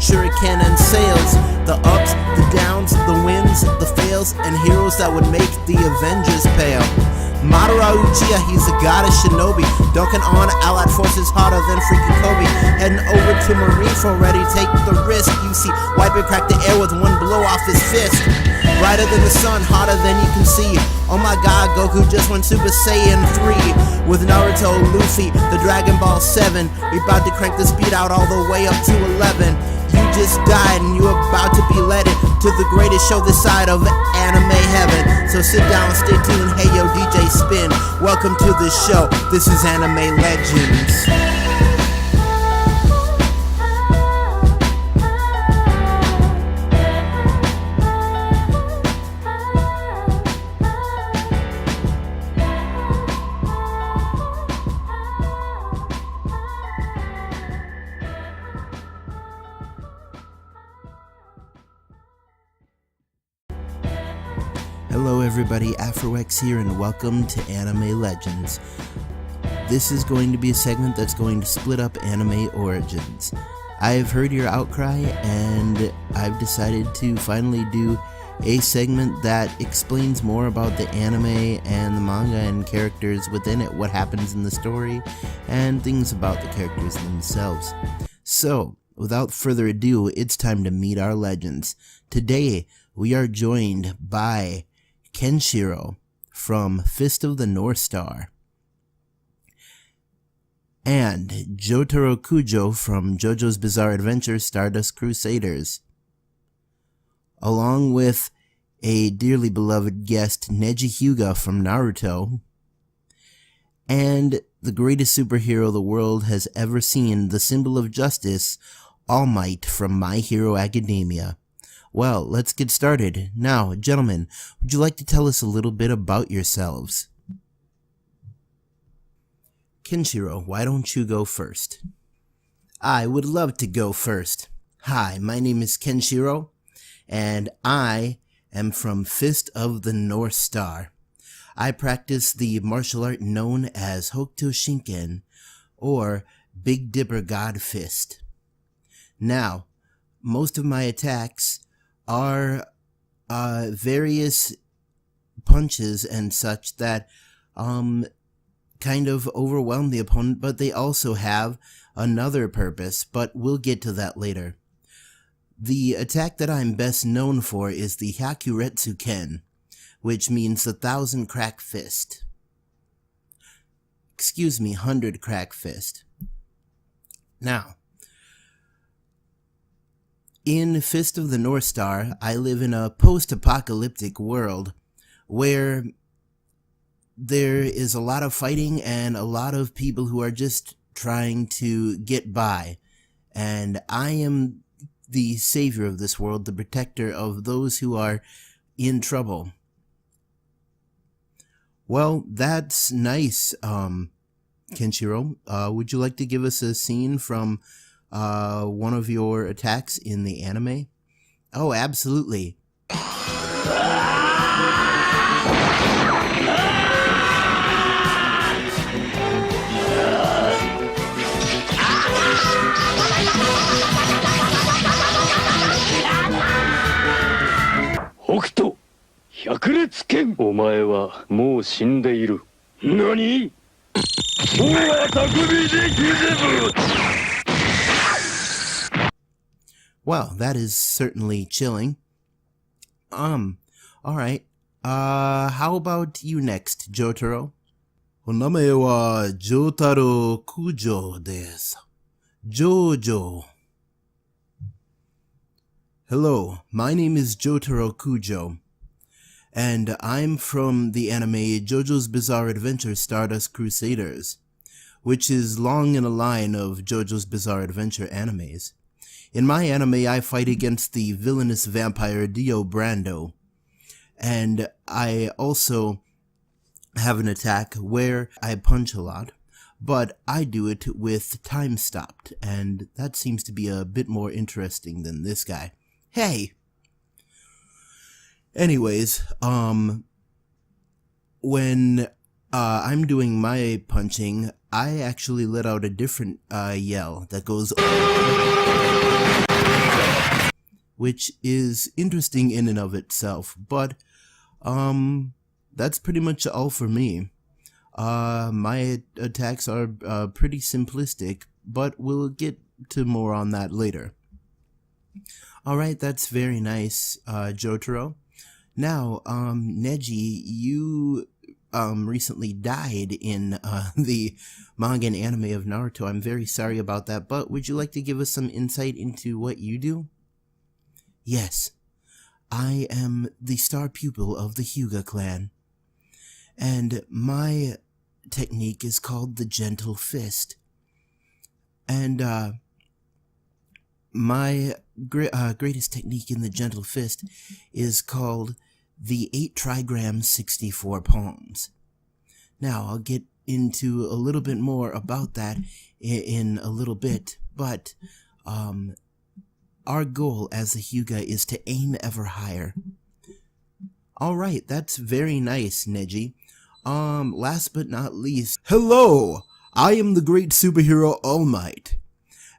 shuriken and sails, the ups, the downs, the wins, the fails, and heroes that would make the Avengers pale. Madara Uchiha, he's a goddess shinobi, dunking on allied forces harder than freaking Kobe. Heading over to Marineford, ready to take the risk. You see, wipe and crack the air with one blow off his fist. Brighter than the sun, hotter than you can see. Oh my god, Goku just went Super Saiyan 3. With Naruto, Luffy, the Dragon Ball 7. We about to crank the speed out all the way up to 11. You just died and you're about to be led to the greatest show this side of anime heaven. So sit down, stay tuned, hey yo DJ Spin. Welcome to the show, this is Anime Legends. Hello everybody, Afro X here and welcome to Anime Legends. This is going to be a segment that's going to split up anime origins. I've heard your outcry and I've decided to finally do a segment that explains more about the anime and the manga and characters within it, what happens in the story, and things about the characters themselves. So, without further ado, it's time to meet our legends. Today, we are joined by Kenshiro from Fist of the North Star, and Jotaro Kujo from JoJo's Bizarre Adventure Stardust Crusaders, along with a dearly beloved guest Neji Hyuga from Naruto, and the greatest superhero the world has ever seen, the symbol of justice, All Might from My Hero Academia. Well, let's get started. Now, gentlemen, would you like to tell us a little bit about yourselves? Kenshiro, why don't you go first? I would love to go first. Hi, my name is Kenshiro, and I am from Fist of the North Star. I practice the martial art known as Hokuto Shinken, or Big Dipper God Fist. Now, most of my attacks are various punches and such that kind of overwhelm the opponent, but they also have another purpose, but we'll get to that later. The attack that I'm best known for is the Hyakuretsu Ken, which means the 1,000 crack fist. Excuse me, 100 crack fist. Now, in Fist of the North Star, I live in a post-apocalyptic world where there is a lot of fighting and a lot of people who are just trying to get by. And I am the savior of this world, the protector of those who are in trouble. Well, that's nice, Kenshiro. Would you like to give us a scene from one of your attacks in the anime? Oh, absolutely. Hokuto, 百裂剣。お前はもう死んでいる。何？もうあたくびできれぶ。Well, that is certainly chilling. Alright. How about you next, Jotaro? お名前はJotaro Kujo desu. Jojo. Hello, my name is Jotaro Kujo, and I'm from the anime JoJo's Bizarre Adventure Stardust Crusaders, which is long in a line of JoJo's Bizarre Adventure animes. In my anime, I fight against the villainous vampire Dio Brando, and I also have an attack where I punch a lot, but I do it with time stopped, and that seems to be a bit more interesting than this guy. Hey! Anyways, when I'm doing my punching, I actually let out a different yell that goes... which is interesting in and of itself. But that's pretty much all for me. My attacks are pretty simplistic, but we'll get to more on that later. Alright, that's very nice, Jotaro. Now, Neji, you recently died in the manga and anime of Naruto. I'm very sorry about that, but would you like to give us some insight into what you do? Yes, I am the star pupil of the Hyuga clan, and my technique is called the Gentle Fist. And my greatest technique in the Gentle Fist is called the 8 trigrams 64 palms. Now, I'll get into a little bit more about that in a little bit, but our goal as a Hyuga is to aim ever higher. Alright, that's very nice, Neji. Last but not least, hello! I am the great superhero All Might,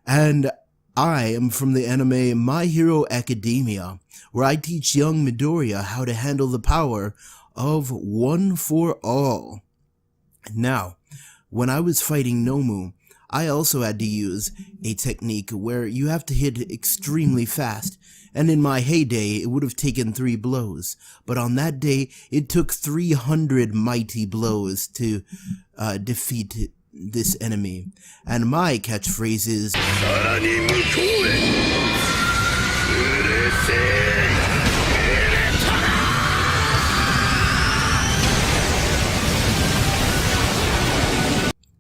and I am from the anime My Hero Academia, where I teach young Midoriya how to handle the power of One for All. Now, when I was fighting Nomu, I also had to use a technique where you have to hit extremely fast, and in my heyday it would have taken 3 blows, but on that day it took 300 mighty blows to defeat this enemy, and my catchphrase is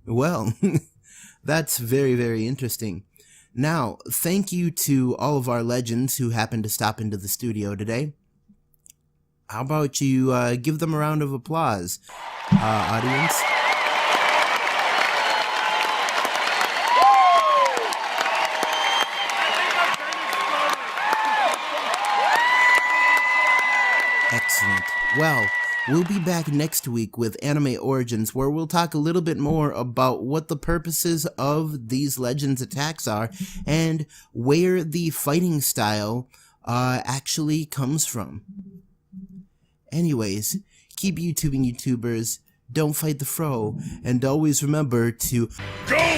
well, that's very, very interesting. Now, thank you to all of our legends who happened to stop into the studio today. How about you give them a round of applause, audience? Excellent. Well, we'll be back next week with Anime Origins, where we'll talk a little bit more about what the purposes of these Legends attacks are and where the fighting style actually comes from. Anyways, keep YouTubing, YouTubers, don't fight the fro, and always remember to go